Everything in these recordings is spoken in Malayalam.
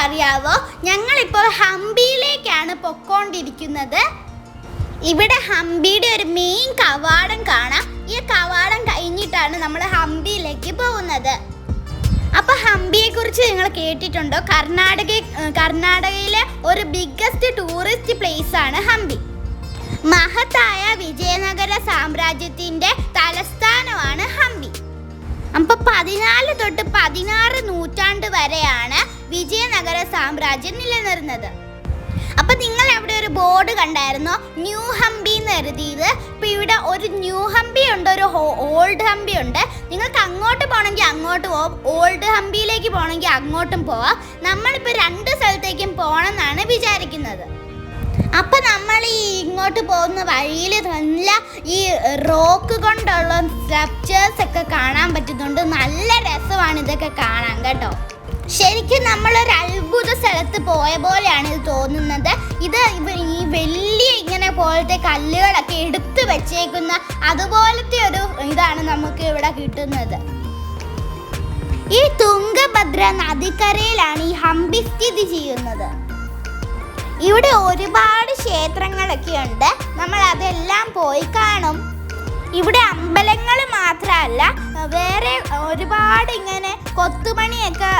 അറിയാവോ, ഞങ്ങളിപ്പോൾ ഹംപിയിലേക്കാണ് പൊക്കോണ്ടിരിക്കുന്നത്. ഇവിടെ ഹംപിയുടെ ഒരു മെയിൻ കവാടം കാണാം. ഈ കവാടം കഴിഞ്ഞിട്ടാണ് നമ്മൾ ഹംപിയിലേക്ക് പോകുന്നത്. അപ്പൊ ഹംപിയെ കുറിച്ച് നിങ്ങൾ കേട്ടിട്ടുണ്ടോ? കർണാടകയിലെ ഒരു ബിഗ്ഗസ്റ്റ് ടൂറിസ്റ്റ് പ്ലേസ് ആണ് ഹംപി. മഹത്തായ വിജയനഗര സാമ്രാജ്യത്തിന്റെ തലസ്ഥാനമാണ് ഹംപി. അപ്പൊ 14 തൊട്ട് 16 നൂറ്റാണ്ട് വരെയാണ് വിജയനഗര സാമ്രാജ്യം നിലനിർന്നത്. അപ്പൊ നിങ്ങൾ അവിടെ ഒരു ബോർഡ് കണ്ടായിരുന്നോ, ന്യൂ ഹംപി എന്ന് എഴുതിയത്? ഇപ്പൊ ഇവിടെ ഒരു ന്യൂ ഹംപി ഉണ്ട്, ഒരു ഓൾഡ് ഹംപി ഉണ്ട്. നിങ്ങൾക്ക് അങ്ങോട്ട് പോകണമെങ്കിൽ അങ്ങോട്ട് പോവാം, ഓൾഡ് ഹംപിയിലേക്ക് പോകണമെങ്കിൽ അങ്ങോട്ടും പോവാം. നമ്മളിപ്പോൾ 2 സ്ഥലത്തേക്കും പോകണം എന്നാണ് വിചാരിക്കുന്നത്. അപ്പൊ നമ്മൾ ഈ ഇങ്ങോട്ട് പോകുന്ന വഴിയിൽ നല്ല ഈ റോക്ക് കൊണ്ടുള്ള സ്ട്രക്ചേഴ്സ് ഒക്കെ കാണാൻ പറ്റുന്നുണ്ട്. നല്ല രസമാണ് ഇതൊക്കെ കാണാൻ കേട്ടോ. ശരിക്കും നമ്മളൊരു അത്ഭുത സ്ഥലത്ത് പോയ പോലെയാണ് ഇത് തോന്നുന്നത്. ഈ വലിയ ഇങ്ങനെ പോലത്തെ കല്ലുകളൊക്കെ എടുത്തു വെച്ചേക്കുന്ന അതുപോലത്തെ ഒരു ഇതാണ് നമുക്ക് ഇവിടെ കിട്ടുന്നത്. ഈ തുംഗഭദ്ര നദിക്കരയിലാണ് ഈ ഹംപി സ്ഥിതി ചെയ്യുന്നത്. ഇവിടെ ഒരുപാട് ക്ഷേത്രങ്ങളൊക്കെ ഉണ്ട്, നമ്മൾ അതെല്ലാം പോയി കാണും. ഇവിടെ അമ്പലങ്ങൾ മാത്രമല്ല, വേറെ ഒരുപാട് ഇങ്ങനെ കൊത്തുപണിയൊക്കെ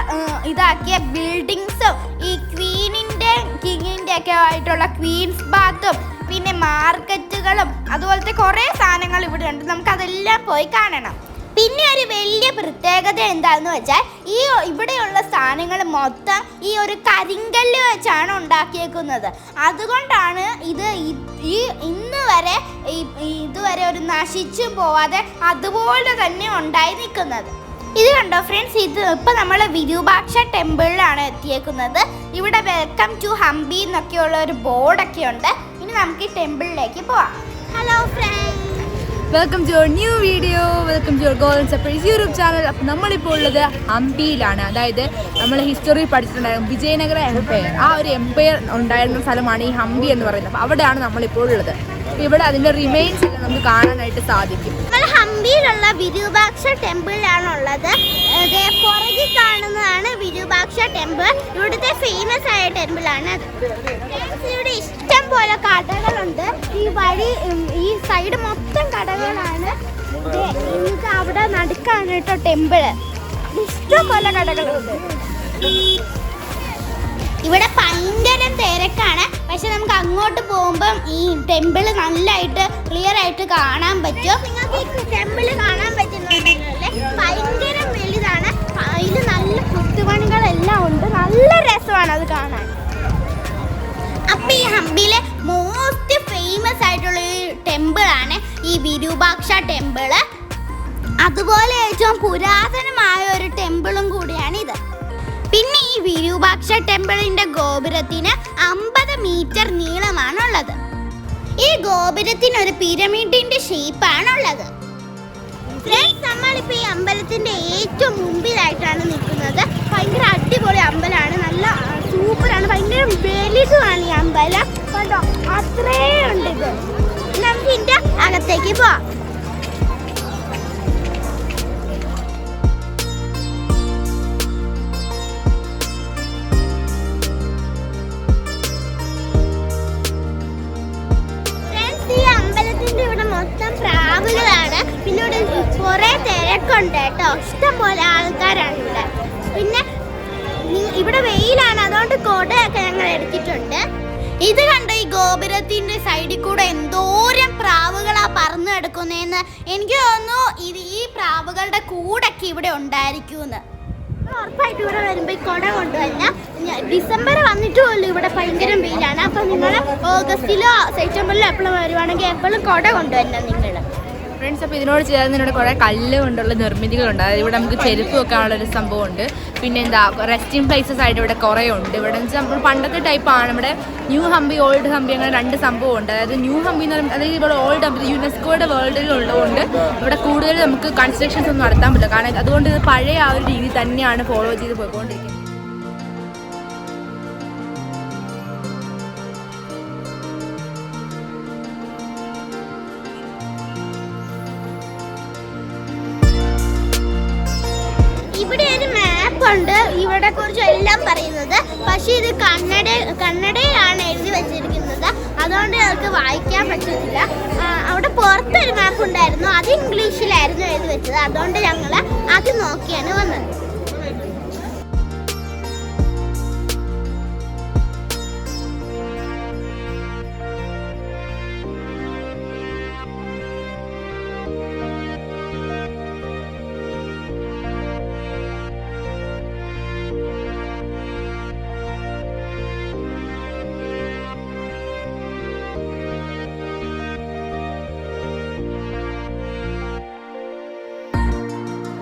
ഇതാക്കിയ ബിൽഡിങ്സും ഈ ക്വീനിൻ്റെ കിങ്ങിൻ്റെ ഒക്കെ ആയിട്ടുള്ള ക്വീൻസ് ബാത്തും പിന്നെ മാർക്കറ്റുകളും അതുപോലത്തെ കുറേ സാധനങ്ങൾ ഇവിടെ ഉണ്ട്. നമുക്കതെല്ലാം പോയി കാണണം. പിന്നെ ഒരു വലിയ പ്രത്യേകത എന്താണെന്ന് വെച്ചാൽ ഇവിടെയുള്ള സാധനങ്ങൾ മൊത്തം ഈ ഒരു കരിങ്കല്ല് വെച്ചാണ് ഉണ്ടാക്കിയേക്കുന്നത്. അതുകൊണ്ടാണ് ഇതുവരെ ഒരു നശിച്ചും പോവാതെ അതുപോലെ തന്നെ ഉണ്ടായി നിൽക്കുന്നത്. ഇത് കണ്ടോ ഫ്രണ്ട്സ്, ഇപ്പം നമ്മൾ വിരൂപാക്ഷ ടെമ്പിളിലാണ് എത്തിയേക്കുന്നത്. ഇവിടെ വെൽക്കം ടു ഹംപി എന്നൊക്കെയുള്ള ഒരു ബോർഡൊക്കെ ഉണ്ട്. ഇനി നമുക്ക് ഈ ടെമ്പിളിലേക്ക് പോവാം. Hello friends, welcome to your new video, welcome to your golden surprise YouTube channel. അപ്പോൾ നമ്മളിപ്പോൾ ഉള്ളത് ഹംപിയിലാണ്. അതായത് നമ്മൾ ഹിസ്റ്ററി പഠിച്ചിട്ടുണ്ടായിരുന്നു വിജയനഗര എംപയർ. ആ ഒരു എംപയർ ഉണ്ടായിരുന്ന സ്ഥലമാണ് ഈ ഹംപി എന്ന് പറയുന്നത്. അപ്പോൾ അവിടെയാണ് നമ്മളിപ്പോൾ ഉള്ളത്. ഇവിടെ അതിൻ്റെ റിമൈൻസ് എല്ലാം നമുക്ക് കാണാനായിട്ട് സാധിക്കും. നമ്മൾ ഹംപിയിലുള്ള വിരൂപാക്ഷ ടെമ്പിളിലാണുള്ളത്. പുറകിൽ കാണുന്നതാണ് വിരൂപാക്ഷ ടെമ്പിൾ. ഇവിടുത്തെ ഫേമസ് ആയ ടെമ്പിളാണ് അത്. ഇവിടെ ഇഷ്ടം പോലെ കടകളുണ്ട്. ഈ സൈഡ് മൊത്തം കടകളാണ്. എന്നിട്ട് അവിടെ നടുക്കാണ് കേട്ടോ ടെമ്പിള്. ഇഷ്ടം പോലെ കടകളുണ്ട്. ഇവിടെ ഭയങ്കര തിരക്കാണ്. പക്ഷെ നമുക്ക് അങ്ങോട്ട് പോകുമ്പം ഈ ടെമ്പിള് നല്ലതായിട്ട് ക്ലിയർ ആയിട്ട് കാണാൻ പറ്റും. നിങ്ങൾക്ക് ഈ ടെമ്പിള് കാണാൻ പറ്റുന്നുണ്ടല്ലേ, ഭയങ്കര വലുതാണ്. അതിൽ നല്ല കുത്തുപണികളെല്ലാം ഉണ്ട്. നല്ല രസമാണ് അത് കാണാൻ. അപ്പൊ ഈ ഹംപിയിലെ മോസ്റ്റ് ഫേമസ് ആയിട്ടുള്ള ഈ ടെമ്പിളാണ് ഈ വിരൂപാക്ഷ ടെമ്പിള്. അതുപോലെ ഏറ്റവും പുരാതനമായ ഒരു ടെമ്പിളും കൂടിയാണ് ഇത്. പിന്നെ ഈ വിരൂപാക്ഷ ടെമ്പിളിന്റെ ഗോപുരത്തിന് 50 മീറ്റർ നീളമാണുള്ളത്. ഈ ഗോപുരത്തിന് ഒരു പിരമിഡിന്റെ ഷേപ്പാണുള്ളത്. ഫ്രണ്ട്സ്, നമ്മളിപ്പോ ഈ അമ്പലത്തിന്റെ ഏറ്റവും മുമ്പിലായിട്ടാണ് നിൽക്കുന്നത്. ഭയങ്കര അടിപൊളി അമ്പലമാണ്, നല്ല സൂപ്പറാണ്, ഭയങ്കര വലുതുമാണ് ഈ അമ്പലം. കണ്ടോ, അത്രേ ഉണ്ട് ഇത്. നമുക്ക് ഇതിന്റെ അകത്തേക്ക് പോവാം. മൊത്തം പ്രാവുകളാണ്. പിന്നെ ഇവിടെ കുറെ തിരക്കുണ്ട് കേട്ടോ, ഇഷ്ടം പോലെ ആൾക്കാരാണ് ഇവിടെ. പിന്നെ ഇവിടെ വെയിലാണ്, അതുകൊണ്ട് കൊടയൊക്കെ ഞങ്ങൾ എടുത്തിട്ടുണ്ട്. ഇത് കണ്ടോ, ഈ ഗോപുരത്തിന്റെ സൈഡിൽ കൂടെ എന്തോരം പ്രാവുകളാ പറന്നു കിടക്കുന്നതെന്ന്. എനിക്ക് തോന്നുന്നു ഈ പ്രാവുകളുടെ കൂടൊക്കെ ഇവിടെ ഉണ്ടായിരിക്കുമെന്ന്. ഉറപ്പായിട്ട് ഇവിടെ വരുമ്പോൾ ഈ കുട കൊണ്ടുവരില്ല. ഡിസംബർ വന്നിട്ട് പോലും ഇവിടെ ഭയങ്കര വെയിലാണ്. അപ്പം നിങ്ങൾ ഓഗസ്റ്റിലോ സെപ്റ്റംബറിലോ എപ്പോഴും വരുവാണെങ്കിൽ എപ്പോഴും കുട കൊണ്ടുവരണം നിങ്ങൾ. ഫ്രണ്ട്സ്, അപ്പോൾ ഇതിനോട് ചേർന്ന് ഇവിടെ കുറേ കല്ല് കൊണ്ടുള്ള നിർമ്മിതികളുണ്ട്. അതായത് ഇവിടെ നമുക്ക് ചെരുപ്പ് വെക്കാനുള്ളൊരു സംഭവമുണ്ട്. പിന്നെ റെസ്റ്റിംഗ് പ്ലേസസ് ആയിട്ട് ഇവിടെ കുറേ ഉണ്ട്. ഇവിടെ എന്ന് വെച്ചാൽ നമ്മൾ പണ്ടത്തെ ടൈപ്പാണ്. ഇവിടെ ന്യൂ ഹംപി, ഓൾഡ് ഹംപി അങ്ങനെ 2 സംഭവമുണ്ട്. അതായത് ന്യൂ ഹംപി എന്ന് പറയുമ്പോൾ അതായത് ഇവിടെ ഓൾഡ് ഹംപി യുനെസ്കോയുടെ വേൾഡിൽ ഉള്ളതുകൊണ്ട് ഇവിടെ കൂടുതൽ നമുക്ക് കൺസ്ട്രക്ഷൻസ് ഒന്നും നടത്താൻ പറ്റില്ല. കാരണം അതുകൊണ്ട് ഇത് പഴയ ആ ഒരു രീതി തന്നെയാണ് ഫോളോ ചെയ്ത് പോയിക്കൊണ്ടിരിക്കുന്നത്. ഇവിടെ ഒരു മാപ്പ് കൊണ്ട് ഇവിടെ കുറിച്ച് എല്ലാം പറയുന്നത്. പക്ഷെ ഇത് കന്നഡയിലാണ് എഴുതി വെച്ചിരിക്കുന്നത്, അതുകൊണ്ട് ഞങ്ങൾക്ക് വായിക്കാൻ പറ്റുന്നില്ല. അവിടെ പുറത്തൊരു മാപ്പ് ഉണ്ടായിരുന്നു, അത് ഇംഗ്ലീഷിലായിരുന്നു എഴുതി വെച്ചത്, അതുകൊണ്ട് ഞങ്ങൾ അത് നോക്കിയാണ് വന്നത്.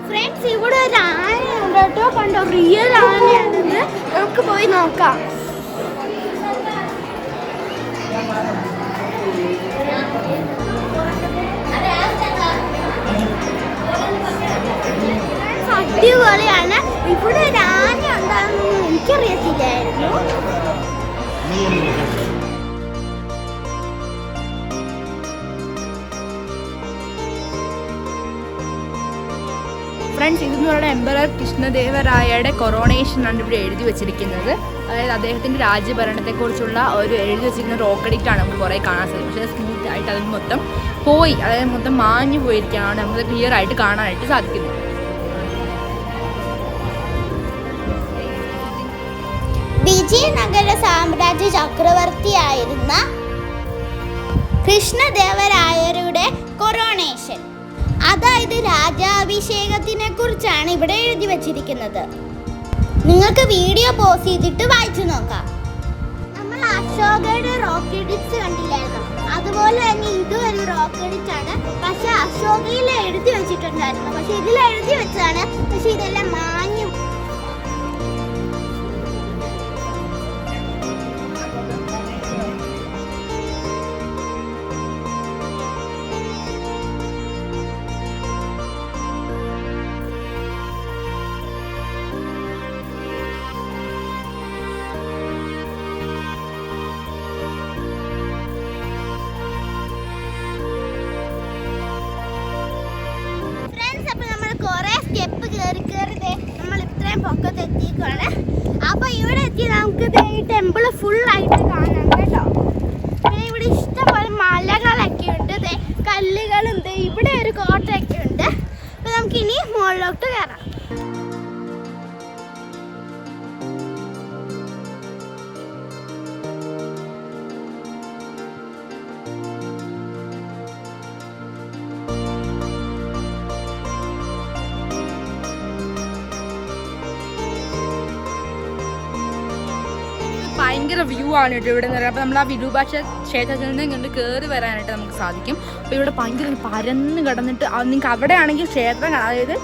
ഫ്രണ്ട്സ്, ഇവിടെ ഒരു ആനയുണ്ട് കേട്ടോ, കണ്ടോ, റിയൽ ആനയാണിത്. നമുക്ക് പോയി നോക്കാം. അടിപൊളിയാണ്. ഇവിടെ ഒരു ആന ഉണ്ടാകുന്നു എനിക്കറിയത്തില്ലായിരുന്നു. ഫ്രണ്ട്സ്, ഇതെന്ന് പറയുന്നത് എംപറർ കൃഷ്ണദേവരായയുടെ കൊറോണേഷൻ ആണ് ഇവിടെ എഴുതി വെച്ചിരിക്കുന്നത്. അതായത് അദ്ദേഹത്തിൻ്റെ രാജ്യഭരണത്തെക്കുറിച്ചുള്ള ഒരു എഴുതി വെച്ചിരിക്കുന്ന റോക്കഡിക്റ്റാണ് നമുക്ക് കുറേ കാണാൻ സാധിക്കും. പക്ഷേ സ്മൂത്ത് ആയിട്ട് അതിന് മൊത്തം പോയി, അതായത് മൊത്തം മാഞ്ഞു പോയിരിക്കുകയാണ് നമുക്ക് ക്ലിയർ ആയിട്ട് കാണാനായിട്ട് സാധിക്കുന്നത്. വിജയനഗര സാമ്രാജ്യ ചക്രവർത്തിയായിരുന്ന കൃഷ്ണദേവരായരുടെ കൊറോണേഷൻ, അതായത് രാജാഭിഷേകത്തിനെ കുറിച്ചാണ് ഇവിടെ എഴുതി വച്ചിരിക്കുന്നത്. നിങ്ങൾക്ക് വീഡിയോ പോസ് ചെയ്തിട്ട് വായിച്ചു നോക്കാം. നമ്മൾ അശോകയുടെ റോക്കഡിക്സ് കണ്ടില്ലായിരുന്നു, അതുപോലെ തന്നെ ഇതും ഒരു റോക്കഡിക്സാണ്. പക്ഷെ അശോകയിൽ എഴുതി വെച്ചിട്ടുണ്ടായിരുന്നു, പക്ഷെ ഇതിൽ എഴുതി വെച്ചതാണ്, പക്ഷെ ഇതെല്ലാം മാഞ്ഞു. സ്റ്റെപ്പ് കയറി നമ്മൾ ഇത്രയും പൊക്കത്ത് എത്തിക്കുകയാണ്. അപ്പോൾ ഇവിടെ എത്തി നമുക്ക് ഈ ടെമ്പിൾ ഫുള്ളായിട്ട് കാണാം കേട്ടോ. പിന്നെ ഇവിടെ ഇഷ്ടംപോലെ മലകളൊക്കെ ഉണ്ട്, കല്ലുകളുണ്ട്, ഇവിടെ ഒരു കോട്ടയൊക്കെ ഉണ്ട്. അപ്പോൾ നമുക്കിനി മുകളിലോട്ട് കയറാം. ഭയങ്കര വ്യൂ ആണ് കേട്ടോ ഇവിടെ നിന്ന് പറയുന്നത്. അപ്പോൾ നമ്മൾ ആ വിരൂപാക്ഷ ക്ഷേത്രത്തിൽ നിന്ന് ഇങ്ങോട്ട് കയറി വരാനായിട്ട് നമുക്ക് സാധിക്കും. അപ്പോൾ ഇവിടെ ഭയങ്കര പരന്ന് കിടന്നിട്ട് നിങ്ങൾക്ക് അവിടെ ആണെങ്കിൽ ക്ഷേത്രം കാണാം. അതായത്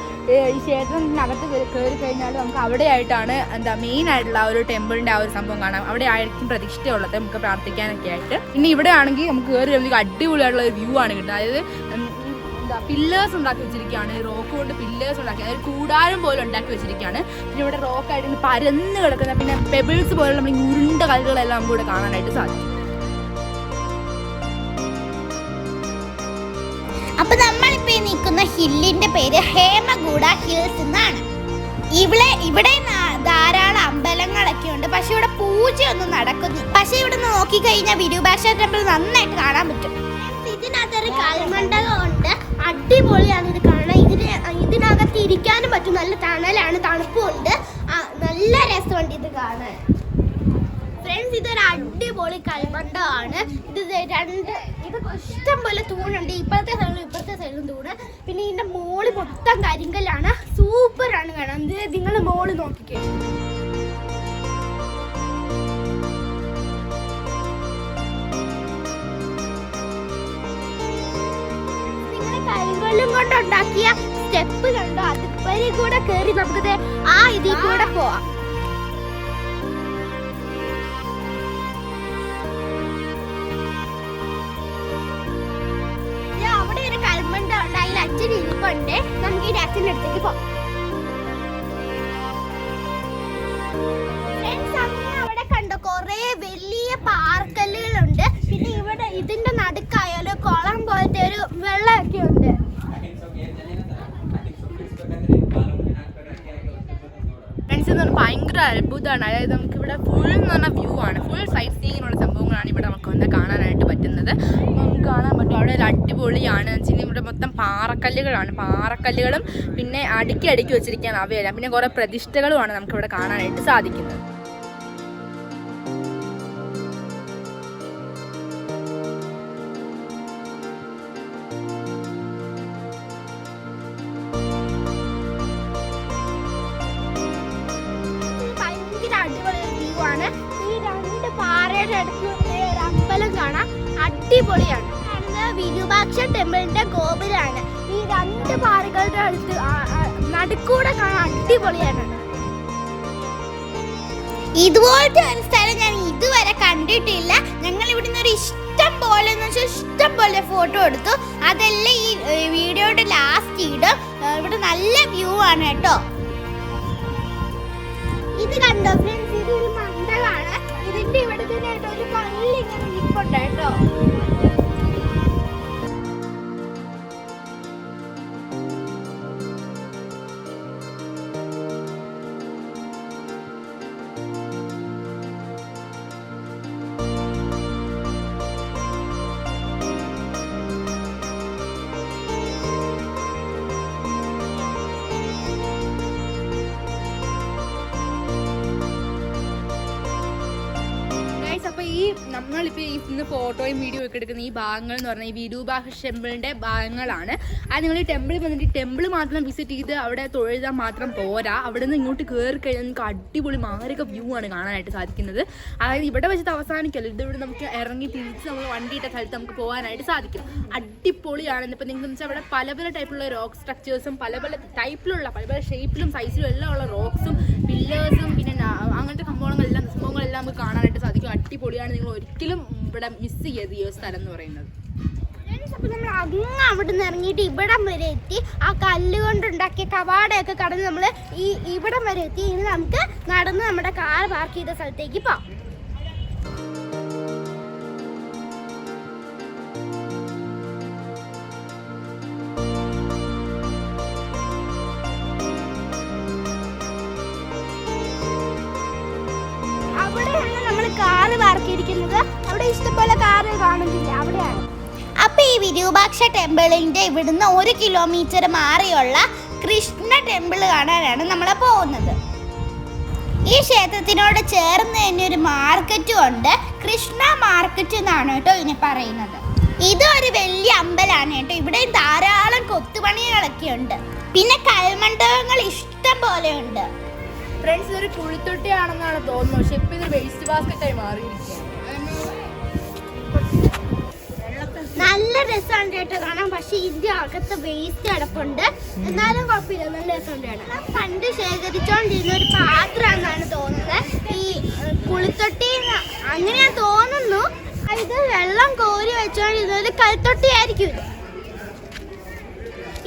ഈ ക്ഷേത്രത്തിനകത്ത് കയറി കഴിഞ്ഞാൽ നമുക്ക് അവിടെ ആയിട്ടാണ് മെയിൻ ആയിട്ടുള്ള ആ ഒരു ടെമ്പിളിൻ്റെ ആ ഒരു സംഭവം കാണാം. അവിടെ ആയിരിക്കും പ്രതിഷ്ഠയുള്ളത് നമുക്ക് പ്രാർത്ഥിക്കാനൊക്കെ ആയിട്ട്. പിന്നെ ഇവിടെ ആണെങ്കിൽ നമുക്ക് കയറി വരുമ്പോൾ അടിപൊളിയായിട്ടുള്ള ഒരു വ്യൂ ആണ് കിട്ടുന്നത്. അതായത് പില്ലേഴ്സ് ഉണ്ടാക്കി വെച്ചിരിക്കുകയാണ്, റോക്ക് കൊണ്ട് പില്ലേഴ്സ് ഉണ്ടാക്കി, അതായത് കൂടാരം പോലെ ഉണ്ടാക്കി വെച്ചിരിക്കുകയാണ്. പിന്നെ ഇവിടെ റോക്കായിട്ട് പരന്ന് കിടക്കുന്ന പിന്നെ പെബിൾസ് പോലെ നമ്മൾ ഉരുണ്ട കല്ലുകളെല്ലാം നമുക്ക് ഇവിടെ കാണാനായിട്ട് സാധിക്കും. അപ്പൊ നമ്മളിപ്പോ നിൽക്കുന്ന ഹില്ലിന്റെ പേര് ഹേമഗൂഡ ഹിൽസ് എന്നാണ്. ഇവിടെ ധാരാളം അമ്പലങ്ങളൊക്കെ ഉണ്ട്, പക്ഷെ ഇവിടെ പൂജയൊന്നും നടക്കുന്നു. പക്ഷെ ഇവിടെ നോക്കിക്കഴിഞ്ഞാൽ വിരൂപാക്ഷ ടെമ്പിൾ നന്നായിട്ട് കാണാൻ പറ്റും. ഇതിനകത്തൊരു കൽമണ്ഡപം ഉണ്ട്, അടിപൊളിയാണ് ഇത് കാണാൻ. ഇതിനകത്ത് ഇരിക്കാനും പറ്റും, നല്ല തണലാണ്, തണുപ്പുണ്ട്, നല്ല രസമുണ്ട് ഇത് കാണാൻ. ഫ്രണ്ട്സ്, ഇതൊരു അടിപൊളി കൽമണ്ഡപമാണ്. ഇത് ഇഷ്ടം പോലെ തൂണുണ്ട്, ഇപ്പോഴത്തെ സൈഡിലും ഇപ്പോഴത്തെ സൈഡിലും തൂണ്. പിന്നെ ഇതിന്റെ മോള് മൊത്തം കരിങ്കല്ലാണ്, സൂപ്പറാണ് കാണാൻ. നിങ്ങൾ മോള് നോക്കിക്കേ. കരിങ്കല്ലും കൊണ്ടുണ്ടാക്കിയ സ്റ്റെപ്പ് കണ്ടോ, അതുവഴി കൂടെ കയറി നമുക്ക് ആ ഇതിൽ കൂടെ പോവാം. അവിടെ ഒരു കൽമണ്ട ഉണ്ട്, അതിൽ അച്ഛൻ ഇരിപ്പുണ്ട്. നമുക്ക് ഈ അച്ഛൻ്റെ അടുത്തേക്ക് പോവാം. അവിടെ കണ്ടോ കൊറേ വലിയ പാറക്കല്ലുകളുണ്ട്. പിന്നെ ഇവിടെ ഇതിന്റെ നടുക്കായാലും കുളം പോലത്തെ ഒരു വെള്ളമൊക്കെ ഉണ്ട്. ഭയങ്കര അത്ഭുതമാണ്. അതായത് നമുക്കിവിടെ ഫുൾ എന്ന് പറഞ്ഞാൽ വ്യൂ ആണ്, ഫുൾ സൈറ്റ് സീയിങ്ങുള്ള സംഭവങ്ങളാണ് ഇവിടെ നമുക്ക് വന്ന് കാണാനായിട്ട് പറ്റുന്നത്. അപ്പോൾ നമുക്ക് കാണാൻ പറ്റും അവിടെ ഒരു അടിപൊളിയാണ് വെച്ചാൽ ഇവിടെ മൊത്തം പാറക്കല്ലുകളും പിന്നെ അടുക്കി വെച്ചിരിക്കുകയാണ് അവയെല്ലാം. പിന്നെ കുറേ പ്രതിഷ്ഠകളുമാണ് നമുക്കിവിടെ കാണാനായിട്ട് സാധിക്കുന്നത്. അടിപൊളി വ്യൂ ആണ്. ഈ രണ്ട് പാറയുടെ അടുത്ത് ഒരു അമ്പലം കാണാം, അടിപൊളിയാണ്. കാണുന്നത് വിരൂപാക്ഷ ടെമ്പിളിന്റെ ഗോപുരമാണ്. ഈ രണ്ട് പാറകളുടെ അടുത്ത് നടുക്കൂടെ കാണാൻ അടിപൊളിയാണ്. ഇതുപോലത്തെ ഒരു സ്ഥലം ഞാൻ ഇതുവരെ കണ്ടിട്ടില്ല. ഞങ്ങൾ ഇവിടുന്ന് ഒരു ഇഷ്ടം പോലെ ഫോട്ടോ എടുത്തു. അതെല്ലാം ഈ വീഡിയോയുടെ ലാസ്റ്റ് ഇടും. ഇവിടെ നല്ല വ്യൂ ആണ് കേട്ടോ. ഇത് കണ്ടോ ഫ്രണ്ട്സ്, ഇതൊരു മണ്ടലാണ്. ഇതിന്റെ ഇവിടെ തന്നെ ഒരു കല്ല് ഇങ്ങനെ നിൽപ്പുണ്ട് കേട്ടോ. അപ്പോൾ ഈ നമ്മളിപ്പോൾ ഈ ഇന്ന് ഫോട്ടോയും വീഡിയോ ഒക്കെ എടുക്കുന്ന ഈ ഭാഗങ്ങൾ എന്ന് പറഞ്ഞാൽ ഈ വിരൂപാക്ഷ ടെമ്പിളിൻ്റെ ഭാഗങ്ങളാണ്. അത് നിങ്ങൾ ഈ ടെമ്പിളിൽ വന്നിട്ട് ടെമ്പിൾ മാത്രം വിസിറ്റ് ചെയ്ത് അവിടെ തൊഴുതാൽ മാത്രം പോരാ. അവിടെ നിന്ന് ഇങ്ങോട്ട് കയറി കഴിഞ്ഞാൽ നമുക്ക് അടിപൊളി മാരക വ്യൂ ആണ് കാണാനായിട്ട് സാധിക്കുന്നത്. അതായത് ഇവിടെ വെച്ചിട്ട് അവസാനിക്കല്ലോ, ഇതിവിടെ നമുക്ക് ഇറങ്ങി തിരിച്ച് നമ്മൾ വണ്ടിയിട്ട സ്ഥലത്ത് നമുക്ക് പോകാനായിട്ട് സാധിക്കും. അടിപൊളിയാണ്. ഇപ്പോൾ നിങ്ങൾക്ക് വെച്ചാൽ അവിടെ പല ടൈപ്പിലുള്ള റോക്ക് സ്ട്രക്ചേഴ്സും പല ടൈപ്പിലുള്ള പല ഷേപ്പിലും സൈസിലും എല്ലാം ഉള്ള റോക്സും പില്ലേഴ്സും പിന്നെ അങ്ങനത്തെ സംഭവങ്ങളെല്ലാം നമുക്ക് കാണാനായിട്ട് സാധിക്കും. അടിപൊളിയാണ്. നിങ്ങൾ ഒരിക്കലും ഇവിടെ മിസ് ചെയ്യരുത് ഈ ഒരു സ്ഥലം എന്ന് പറയുന്നത്. അപ്പോൾ നമ്മൾ അങ്ങ് അവിടെ നിന്ന് ഇറങ്ങിയിട്ട് ഇവിടം വരെ എത്തി. ആ കല്ലുകൊണ്ടുണ്ടാക്കിയ കവാടയൊക്കെ കടന്ന് നമ്മൾ ഇവിടം വരെ എത്തി. ഇനി നമുക്ക് നടന്ന് നമ്മുടെ കാർ പാർക്ക് ചെയ്ത സ്ഥലത്തേക്ക് പോകാം. കാറ് പാർക്ക് ചെയ്തിരിക്കുന്നത് അവിടെ ഇഷ്ടംപോലെ കാറ് കാണുന്നില്ല, അവിടെയാണ്. അപ്പൊ ഈ വിരൂപാക്ഷ ടെമ്പിളിന്റെ ഇവിടുന്ന് 1 കിലോമീറ്റർ മാറിയുള്ള കൃഷ്ണ ടെമ്പിൾ കാണാനാണ് നമ്മൾ പോകുന്നത്. ഈ ക്ഷേത്രത്തിനോട് ചേർന്ന് തന്നെ ഒരു മാർക്കറ്റും ഉണ്ട്. കൃഷ്ണ മാർക്കറ്റ് എന്നാണ് കേട്ടോ ഇതിനെ പറയുന്നത്. ഇതൊരു വലിയ അമ്പലമാണ് കേട്ടോ. ഇവിടെ ധാരാളം കൊത്തുപണികളൊക്കെ ഉണ്ട്. പിന്നെ കൽമണ്ഡപങ്ങൾ ഇഷ്ടം പോലെ ഉണ്ട്. ഫ്രണ്ട്സ്, ഇതൊരു കുഴിത്തൊട്ടിയാണെന്നാണ് തോന്നുന്നത്, പക്ഷെ ഇപ്പൊ ഇതൊരു വേസ്റ്റ് ബാസ്കറ്റായി മാറിയിരിക്കുകയാണ്. നല്ല രസമുണ്ട് കേട്ടോ കാണാൻ. പക്ഷെ ഇതിന്റെ അകത്ത് വേസ്റ്റ് കിടപ്പുണ്ട്, എന്നാലും കുഴപ്പമില്ല, നല്ല രസമുണ്ട് കാണാൻ. പണ്ട് ശേഖരിച്ചോണ്ടിരുന്ന ഒരു പാത്രമാണെന്നാണ് തോന്നുന്നത്. ഈ കുളിത്തൊട്ടി അങ്ങനെയാ തോന്നുന്നു. ഇത് വെള്ളം കോരി വെച്ചോണ്ടിരുന്ന ഒരു കൽത്തൊട്ടിയായിരിക്കും.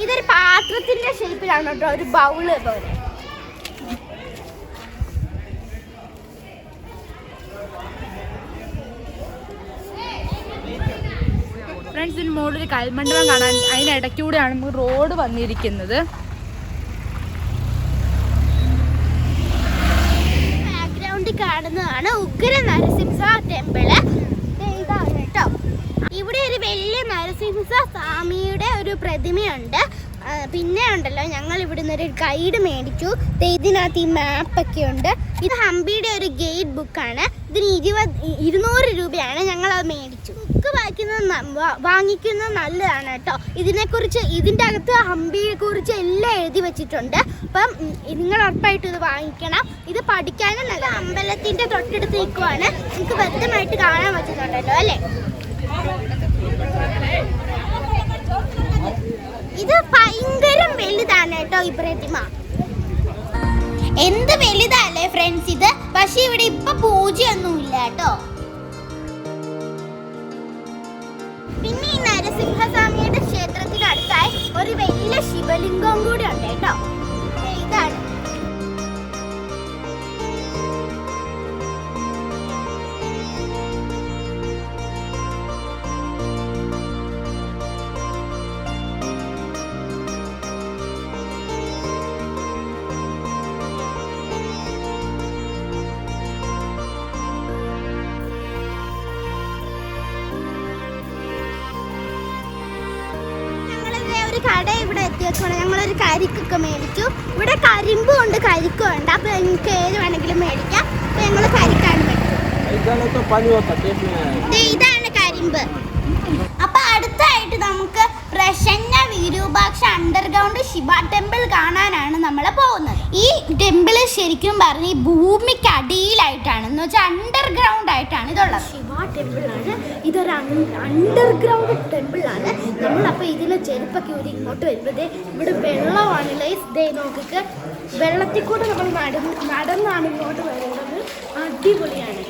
ഇതൊരു പാത്രത്തിന്റെ ഷേപ്പിലാണ് കേട്ടോ, ഒരു ബൗള് പോലെ. ഫ്രണ്ട്സ്, ഇതിന് മുകളിൽ കൽമണ്ഡപം കാണാൻ അതിനിടയ്ക്കൂടെയാണ് നമുക്ക് റോഡ് വന്നിരിക്കുന്നത്. ബാക്ക്ഗ്രൗണ്ടിൽ കാണുന്നതാണ് ഉഗ്ര നരസിംഹ ടെമ്പിള്. ഇതാണ് കേട്ടോ. ഇവിടെ ഒരു വലിയ നരസിംഹ സ്വാമിയുടെ ഒരു പ്രതിമയുണ്ട്. പിന്നെ ഉണ്ടല്ലോ, ഞങ്ങൾ ഇവിടുന്ന് ഒരു ഗൈഡ് മേടിച്ചു. ഇതിനകത്ത് ഈ മാപ്പൊക്കെ ഉണ്ട്. ഇത് ഹംപിയുടെ ഒരു ഗൈഡ് ബുക്കാണ്. ഇതിന് 200 രൂപയാണ്. ഞങ്ങളത് മേടിച്ചു. ബുക്ക് വാങ്ങിക്കുന്നത് നല്ലതാണ് കേട്ടോ. ഇതിൻ്റെ അകത്ത് ഹംപിയെ കുറിച്ച് എല്ലാം എഴുതി വെച്ചിട്ടുണ്ട്. അപ്പം നിങ്ങൾ ഉറപ്പായിട്ടും ഇത് വാങ്ങിക്കണം. ഇത് പഠിക്കാനും നല്ല. അമ്പലത്തിൻ്റെ തൊട്ടടുത്ത് നിൽക്കുവാണ്. നമുക്ക് വ്യക്തമായിട്ട് കാണാൻ പറ്റുന്നുണ്ടല്ലോ അല്ലേ. ഇത് ഭയങ്കര വലുതാണ് കേട്ടോ ഈ പ്രതിമ. എന്ത് വലുതല്ലേ ഫ്രണ്ട്സ് ഇത്. പക്ഷെ ഇവിടെ ഇപ്പൊ പൂജയൊന്നും ഇല്ല കേട്ടോ. പിന്നെ ഈ നരസിംഹസ്വാമിയുടെ ക്ഷേത്രത്തിനടുത്തായി ഒരു വലിയ ശിവലിംഗം കൂടി ഉണ്ട് കേട്ടോ. ഇതാണ്. കട ഇവിടെ എത്തി വെച്ചോളാം. ഞങ്ങളൊരു കരിക്കൊക്കെ മേടിച്ചു. ഇവിടെ കരിമ്പും ഉണ്ട് കരിക്കും ഉണ്ട്. അപ്പോൾ നിങ്ങൾക്ക് ഏത് വേണമെങ്കിലും മേടിക്കാം. അപ്പോൾ ഞങ്ങൾ കരിക്കാണ് മേടിച്ചു. ഇതാണ് കരിമ്പ്. അപ്പൊ അടുത്തായിട്ട് നമുക്ക് പ്രസന്ന വിരൂപാക്ഷ അണ്ടർഗ്രൗണ്ട് ശിവ ടെമ്പിൾ കാണാനാണ് നമ്മൾ പോകുന്നത്. ഈ ടെമ്പിൾ ശരിക്കും പറഞ്ഞ് ഈ ഭൂമിക്ക് അടിയിലായിട്ടാണ്, എന്ന് വെച്ചാൽ അണ്ടർഗ്രൗണ്ട് ആയിട്ടാണ് ഇതുള്ളത്. ശിവ ടെമ്പിളാണ് ഇതൊരു അണ്ടർഗ്രൗണ്ട് ടെമ്പിളാണ്. നമ്മളപ്പോൾ ഇതിലെ ചെരുപ്പൊക്കെ ഒരു ഇങ്ങോട്ട് വരുമ്പോൾ ഇവിടെ വെള്ളമാണല്ലേ. ഇതേ നോക്കിക്ക് വെള്ളത്തിൽ കൂടെ നമ്മൾ നടന്നാണ് ഇങ്ങോട്ട് വരുന്നത്. അടിപൊളിയാണ്.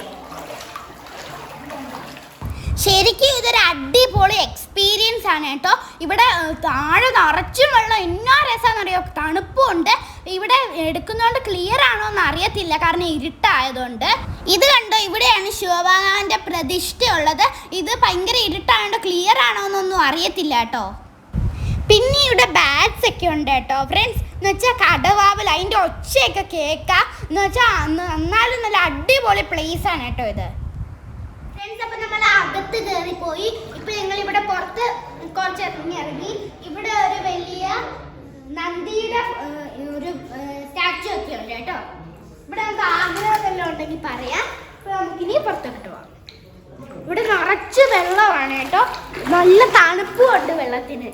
ശരിക്കും ഇതൊരു അടിപൊളി എക്സ്പീരിയൻസ് ആണ് കേട്ടോ. ഇവിടെ താഴെ നിറച്ചും വെള്ളം, എന്നാ രസമാണെന്നറിയോ. തണുപ്പുണ്ട്. ഇവിടെ എടുക്കുന്നതുകൊണ്ട് ക്ലിയർ ആണോ എന്ന് അറിയത്തില്ല, കാരണം ഇരുട്ടായതുകൊണ്ട്. ഇത് കണ്ടോ, ഇവിടെയാണ് ശിവഭഗവാന്റെ പ്രതിഷ്ഠയുള്ളത്. ഇത് ഭയങ്കര ഇരുട്ടായതുകൊണ്ട് ക്ലിയർ ആണോ എന്നൊന്നും അറിയത്തില്ല കേട്ടോ. പിന്നെ ഇവിടെ ബാഗ്സ് ഒക്കെ ഉണ്ട് കേട്ടോ ഫ്രണ്ട്സ്. എന്ന് വെച്ചാൽ കടവാവൽ, അതിൻ്റെ ഒച്ചയൊക്കെ കേൾക്കാം. എന്ന് വെച്ചാൽ എന്നാലും നല്ല അടിപൊളി പ്ലേസ് ആണ് കേട്ടോ ഇത്. അപ്പൊ നമ്മൾ അകത്ത് കയറിപ്പോയി. ഇപ്പൊ ഞങ്ങൾ ഇവിടെ പുറത്ത് കുറച്ച് ഇറങ്ങി. ഇവിടെ ഒരു വലിയ നന്ദിയുടെ ഒരു സ്റ്റാച്ചു ഒക്കെ ഉണ്ട് കേട്ടോ. ഇവിടെ നമുക്ക് ആഗ്രഹമെല്ലാം ഉണ്ടെങ്കിൽ പറയാം. അപ്പൊ നമുക്കിനി പുറത്തോട്ട് പോവാം. ഇവിടെ നിറച്ച് വെള്ളമാണ് കേട്ടോ. നല്ല തണുപ്പും ഉണ്ട് വെള്ളത്തിന്.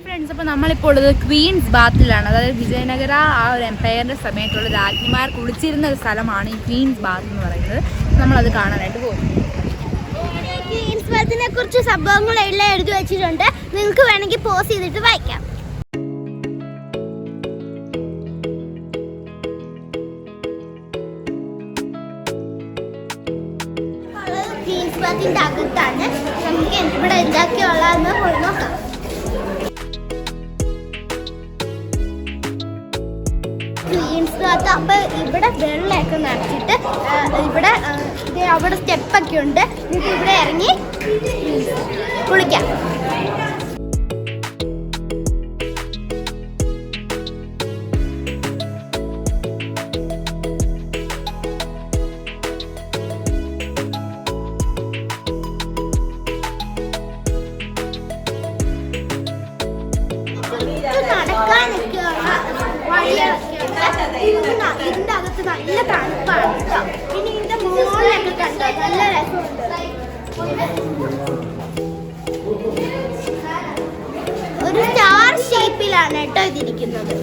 ഫ്രണ്ട്സ്, അപ്പോൾ നമ്മളിപ്പോൾ ഉള്ളത് ക്വീൻസ് ബാത്തിലാണ്. അതായത് വിജയനഗര ആ ഒരു എംപയറിൻ്റെ സമയത്തുള്ള രാജ്ഞിമാർ കുളിച്ചിരുന്ന ഒരു സ്ഥലമാണ് ഈ ക്വീൻസ് ബാത്ത് എന്ന് പറയുന്നത്. നമ്മളത് കാണാനായിട്ട് പോകും. ക്വീൻസ് ബാത്തിനെ കുറിച്ച് സംഭവങ്ങളെല്ലാം എഴുതി വെച്ചിട്ടുണ്ട്. നിങ്ങൾക്ക് വേണമെങ്കിൽ പോസ് ചെയ്തിട്ട് വായിക്കാം. ക്വീൻസ് ബാത്തിൻ്റെ അകത്താണ്. നമുക്ക് ഇവിടെ എന്തൊക്കെയുള്ളതെന്ന് പോയി നോക്കാം. ക്വീൻസ് ബാത്ത്. അപ്പോൾ ഇവിടെ വെള്ളമൊക്കെ നിറച്ചിട്ട് ഇവിടെ അവിടെ സ്റ്റെപ്പൊക്കെ ഉണ്ട്. നിങ്ങൾക്ക് ഇവിടെ ഇറങ്ങി കുളിക്കാം. നടക്കാനൊക്കെയുള്ള വഴികളൊക്കെ ഇതിന്റെ അകത്ത് നല്ല തണുപ്പാണ് കേട്ടോ. പിന്നെ ഇതിന്റെ മുകളിലൊക്കെ കണ്ടോ നല്ല രസമുണ്ട്. ഒരു സ്റ്റാർ ഷേപ്പിലാണ് കേട്ടോ ഇതിരിക്കുന്നത്.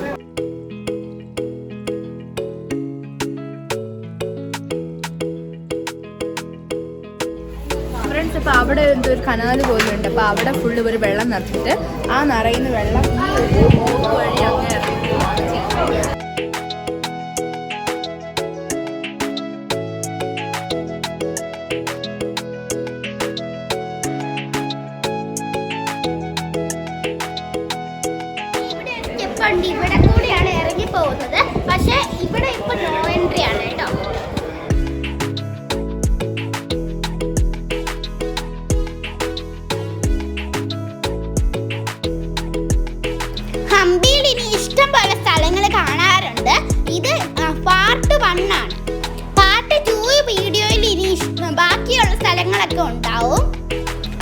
ഫ്രണ്ട്സ്, അപ്പോൾ അവിടെ എന്തോ ഒരു കനാല് പോലുണ്ട്. അപ്പോൾ അവിടെ ഫുള്ള് ഒരു വെള്ളം നിറച്ചിട്ട് ആ നിറയുന്ന വെള്ളം ഈ ഒരു വഴി അങ്ങനെ ഇവിടെ കൂടിയാണ് ഇറങ്ങി പോകുന്നത്. പക്ഷെ ഇവിടെ ഇപ്പൊ നോ എൻട്രി ആണ് കേട്ടോ. ഹംപിയിൽ ഇനി ഇഷ്ടം പോലെ സ്ഥലങ്ങൾ കാണാറുണ്ട്. ഇത് പാർട്ട് 1 ആണ്. പാർട്ട് 2 വീഡിയോയിൽ ഇനി ബാക്കിയുള്ള സ്ഥലങ്ങളൊക്കെ ഉണ്ടാവും.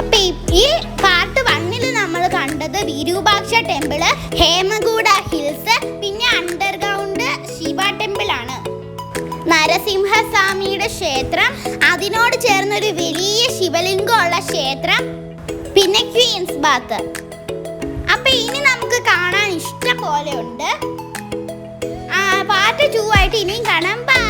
അപ്പൊ ഈ പാർട്ട് 1 നമ്മൾ കണ്ടത് വിരൂപാക്ഷ ടെമ്പിള്, ഹേമഗൂഡ ഹിൽസ്, പിന്നെ അണ്ടർഗ്രൗണ്ട് ശിവ ടെമ്പിൾ ആണ്. നരസിംഹസ്വാമിയുടെ ക്ഷേത്രം, അതിനോട് ചേർന്നൊരു വലിയ ശിവലിംഗമുള്ള ക്ഷേത്രം, പിന്നെ ക്വീൻസ് ബാത്ത്. അപ്പൊ ഇനി നമുക്ക് കാണാൻ ഇഷ്ടം പോലെ ഉണ്ട്. പാർട്ട് 2 ആയിട്ട് ഇനിയും കാണാം. ബൈ.